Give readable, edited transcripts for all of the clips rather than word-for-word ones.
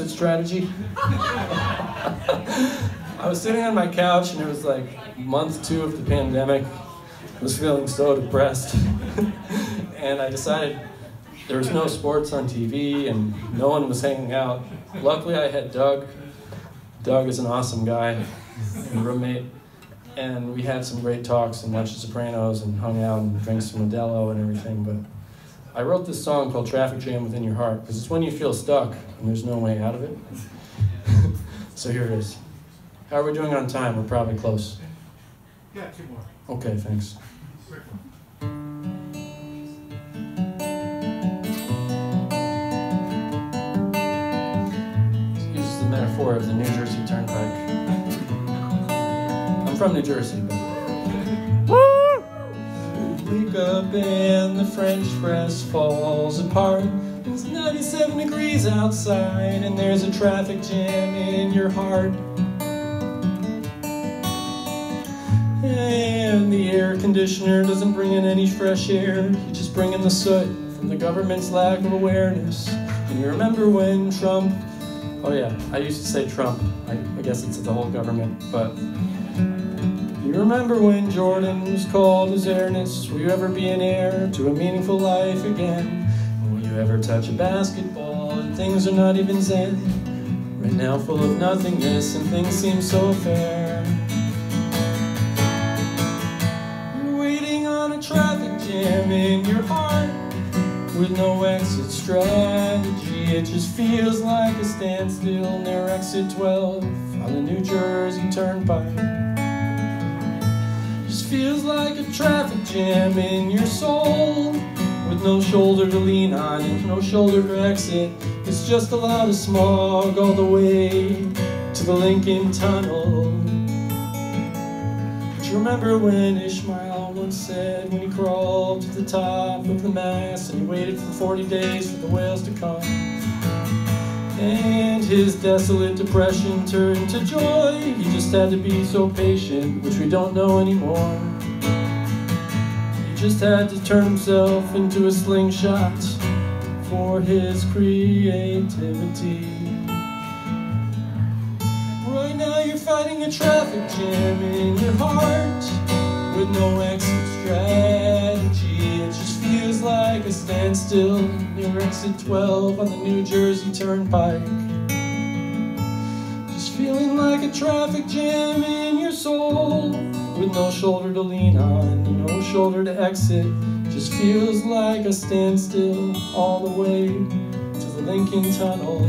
exit strategy. I was sitting on my couch and it was like month 2 of the pandemic. I was feeling so depressed. And I decided there was no sports on TV and no one was hanging out. Luckily I had Doug. Doug is an awesome guy and roommate. And we had some great talks and watched The Sopranos and hung out and drank some Modelo and everything. But I wrote this song called Traffic Jam Within Your Heart because it's when you feel stuck and there's no way out of it. So here it is. How are we doing on time? We're probably close. Yeah, 2 more. Okay, thanks. Quick one. Uses the metaphor of the New Jersey Turnpike. I'm from New Jersey, but... Wake up and the French press falls apart. It's 97 degrees outside and there's a traffic jam in your heart. And the air conditioner doesn't bring in any fresh air. You just bring in the soot from the government's lack of awareness. And you remember when Trump... Oh yeah, I used to say Trump. I guess it's the whole government, but... You remember when Jordan was called his airness? Will you ever be an heir to a meaningful life again? Will you ever touch a basketball and things are not even zen? Right now full of nothingness and things seem so fair. You're waiting on a traffic jam in your heart with no exit strategy. It just feels like a standstill near exit 12 on the New Jersey Turnpike. Just feels like a traffic jam in your soul with no shoulder to lean on and no shoulder to exit. It's just a lot of smog all the way to the Lincoln Tunnel. But you remember when Ishmael once said when he crawled to the top of the mast and he waited for 40 days for the whales to come, and his desolate depression turned to joy. He just had to be so patient, which we don't know anymore. He just had to turn himself into a slingshot for his creativity. Right now you're fighting a traffic jam in your heart with no exit strategy. It just feels like a standstill near exit 12 on the New Jersey Turnpike. Just feeling like a traffic jam in your soul with no shoulder to lean on, no shoulder to exit. Just feels like a standstill all the way to the Lincoln Tunnel.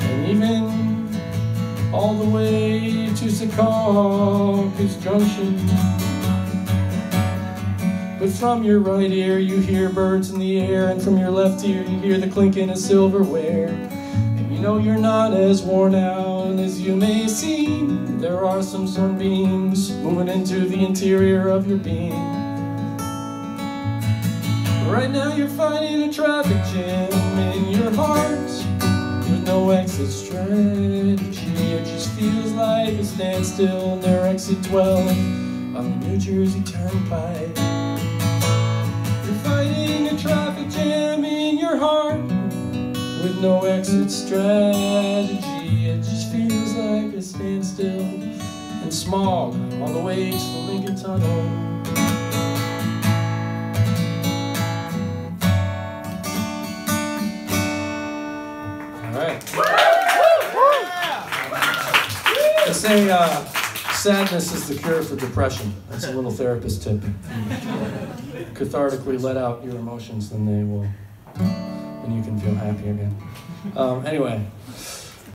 And even all the way to Secaucus Junction. But from your right ear you hear birds in the air, and from your left ear you hear the clinking of silverware. And you know you're not as worn out as you may seem. There are some sunbeams moving into the interior of your being. Right now you're fighting a traffic jam in your heart with no exit strategy. It just feels like a standstill near exit 12 on the New Jersey Turnpike. You're fighting a traffic jam in your heart with no exit strategy. It just feels like a standstill and smog all the way to the Lincoln Tunnel. They say sadness is the cure for depression. That's a little therapist tip. Cathartically let out your emotions, then you can feel happy again. Anyway.